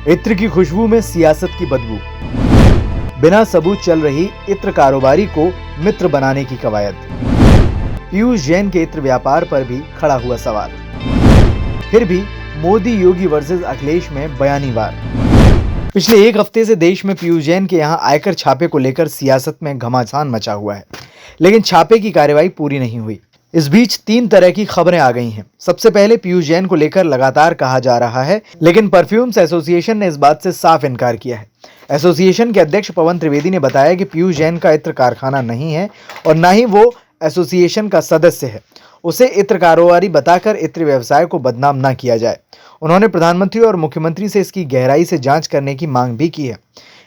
इत्र की खुशबू में सियासत की बदबू, बिना सबूत चल रही इत्र कारोबारी को मित्र बनाने की कवायद। पीयूष जैन के इत्र व्यापार पर भी खड़ा हुआ सवाल। फिर भी मोदी योगी वर्सेस अखिलेश में बयानी वार। पिछले एक हफ्ते से देश में पीयूष जैन के यहां आयकर छापे को लेकर सियासत में घमासान मचा हुआ है, लेकिन छापे की कार्रवाई पूरी नहीं हुई। इस बीच 3 तरह की खबरें आ गई हैं। सबसे पहले पीयूष जैन को लेकर लगातार कहा जा रहा है, लेकिन परफ्यूम्स एसोसिएशन ने इस बात से साफ इनकार किया है। एसोसिएशन के अध्यक्ष पवन त्रिवेदी ने बताया कि पीयूष जैन का इत्र कारखाना नहीं है और न ही वो एसोसिएशन का सदस्य है। उसे इत्र कारोबारी बताकर इत्र व्यवसाय को बदनाम न किया जाए। उन्होंने प्रधानमंत्री और मुख्यमंत्री से इसकी गहराई से जांच करने की मांग भी की है।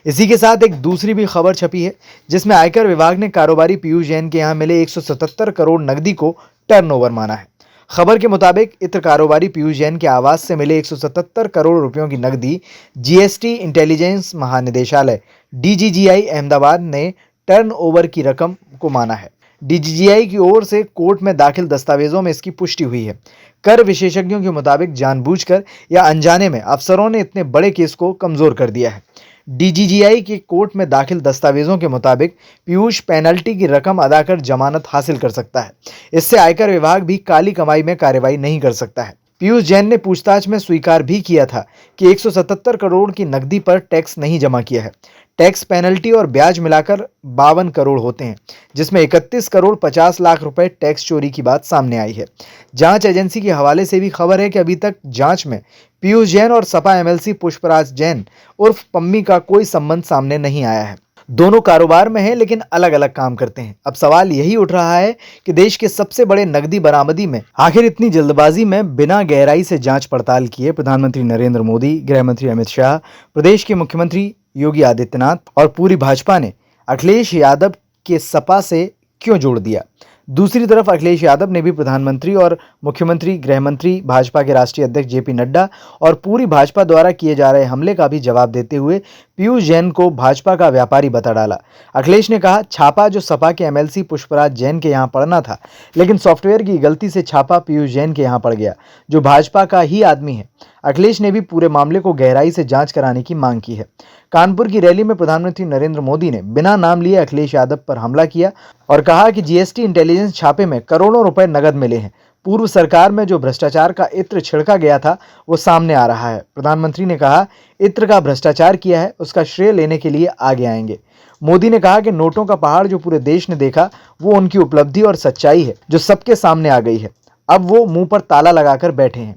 इसी के साथ एक दूसरी भी खबर छपी है, जिसमें आयकर विभाग ने कारोबारी पीयूष जैन के यहां मिले 177 करोड़ नकदी को टर्नओवर माना है। खबर के मुताबिक इत्र कारोबारी पीयूष जैन के आवास से मिले 177 करोड़ रुपयों की नकदी जीएसटी इंटेलिजेंस महानिदेशालय डीजीजीआई अहमदाबाद ने टर्नओवर की रकम को माना है। डीजीजीआई की ओर से कोर्ट में दाखिल दस्तावेजों में इसकी पुष्टि हुई है। कर विशेषज्ञों के मुताबिक जानबूझकर या अनजाने में अफसरों ने इतने बड़े केस को कमजोर कर दिया है। डीजीजीआई के कोर्ट में दाखिल दस्तावेजों के मुताबिक पीयूष पेनल्टी की रकम अदा कर जमानत हासिल कर सकता है। इससे आयकर विभाग भी काली कमाई में कार्रवाई नहीं कर सकता है। पीयूष जैन ने पूछताछ में स्वीकार भी किया था कि 177 करोड़ की नकदी पर टैक्स नहीं जमा किया है। टैक्स पेनल्टी और ब्याज मिलाकर 52 करोड़ होते हैं, जिसमें 31 करोड़ 50 लाख रुपए टैक्स चोरी की बात सामने आई है। जांच एजेंसी के हवाले से भी खबर है कि अभी तक जांच में पीयूष जैन और सपा एमएलसी पुष्पराज जैन उर्फ पम्मी का कोई संबंध सामने नहीं आया है। दोनों कारोबार में हैं, लेकिन अलग अलग काम करते हैं। अब सवाल यही उठ रहा है कि देश के सबसे बड़े नकदी बरामदी में आखिर इतनी जल्दबाजी में बिना गहराई से जांच पड़ताल किए प्रधानमंत्री नरेंद्र मोदी, गृह मंत्री अमित शाह, प्रदेश के मुख्यमंत्री योगी आदित्यनाथ और पूरी भाजपा ने अखिलेश यादव के सपा से क्यों जोड़ दिया। दूसरी तरफ अखिलेश यादव ने भी प्रधानमंत्री और मुख्यमंत्री, गृह मंत्री, भाजपा के राष्ट्रीय अध्यक्ष जेपी नड्डा और पूरी भाजपा द्वारा किए जा रहे हमले का भी जवाब देते हुए पीयूष जैन को भाजपा का व्यापारी बता डाला। अखिलेश ने कहा, छापा जो सपा के एमएलसी पुष्पराज जैन के यहाँ पड़ना था, लेकिन सॉफ्टवेयर की गलती से छापा पीयूष जैन के यहाँ पड़ गया, जो भाजपा का ही आदमी है। अखिलेश ने भी पूरे मामले को गहराई से जांच कराने की मांग की है। कानपुर की रैली में प्रधानमंत्री नरेंद्र मोदी ने बिना नाम लिए अखिलेश यादव पर हमला किया और कहा कि जीएसटी इंटेलिजेंस छापे में करोड़ों रुपए नकद मिले हैं। पूर्व सरकार में जो भ्रष्टाचार का इत्र छिड़का गया था वो सामने आ रहा है। प्रधानमंत्री ने कहा, इत्र का भ्रष्टाचार किया है, उसका श्रेय लेने के लिए आगे आएंगे। मोदी ने कहा कि नोटों का पहाड़ जो पूरे देश ने देखा वो उनकी उपलब्धि और सच्चाई है जो सबके सामने आ गई है। अब वो मुंह पर ताला लगाकर बैठे हैं।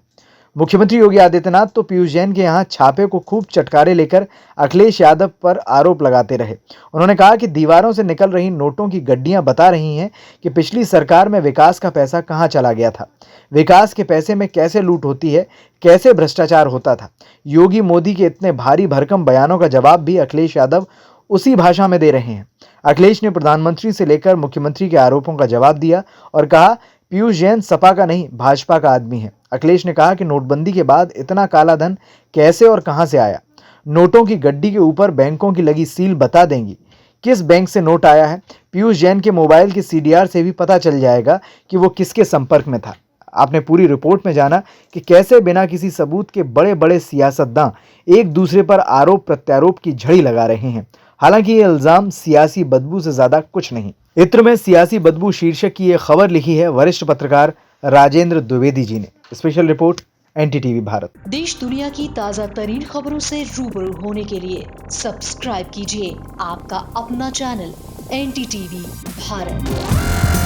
मुख्यमंत्री योगी आदित्यनाथ तो पीयूष जैन के यहाँ छापे को खूब चटकारे लेकर अखिलेश यादव पर आरोप लगाते रहे। उन्होंने कहा कि दीवारों से निकल रही नोटों की गड्डियां बता रही हैं कि पिछली सरकार में विकास का पैसा कहां चला गया था, विकास के पैसे में कैसे लूट होती है, कैसे भ्रष्टाचार होता था। योगी मोदी के इतने भारी भरकम बयानों का जवाब भी अखिलेश यादव उसी भाषा में दे रहे हैं। अखिलेश ने प्रधानमंत्री से लेकर मुख्यमंत्री के आरोपों का जवाब दिया और कहा, पीयूष जैन सपा का नहीं भाजपा का आदमी है। अखिलेश ने कहा कि नोटबंदी के बाद इतना काला धन कैसे और कहां से आया। नोटों की गड्डी के ऊपर बैंकों की लगी सील बता देंगी किस बैंक से नोट आया है। पीयूष जैन के मोबाइल के सीडीआर से भी पता चल जाएगा कि वो किसके संपर्क में था। आपने पूरी रिपोर्ट में जाना कि कैसे बिना किसी सबूत के बड़े बड़े सियासतदान एक दूसरे पर आरोप प्रत्यारोप की झड़ी लगा रहे हैं। हालांकि ये इल्जाम सियासी बदबू से ज्यादा कुछ नहीं। इत्र में सियासी बदबू शीर्षक की यह खबर लिखी है वरिष्ठ पत्रकार राजेंद्र द्विवेदी जी ने। Special report NDTV Bharat. देश दुनिया की ताज़ा तरीन खबरों से रूबरू होने के लिए सब्सक्राइब कीजिए आपका अपना चैनल एनडीटीवी भारत।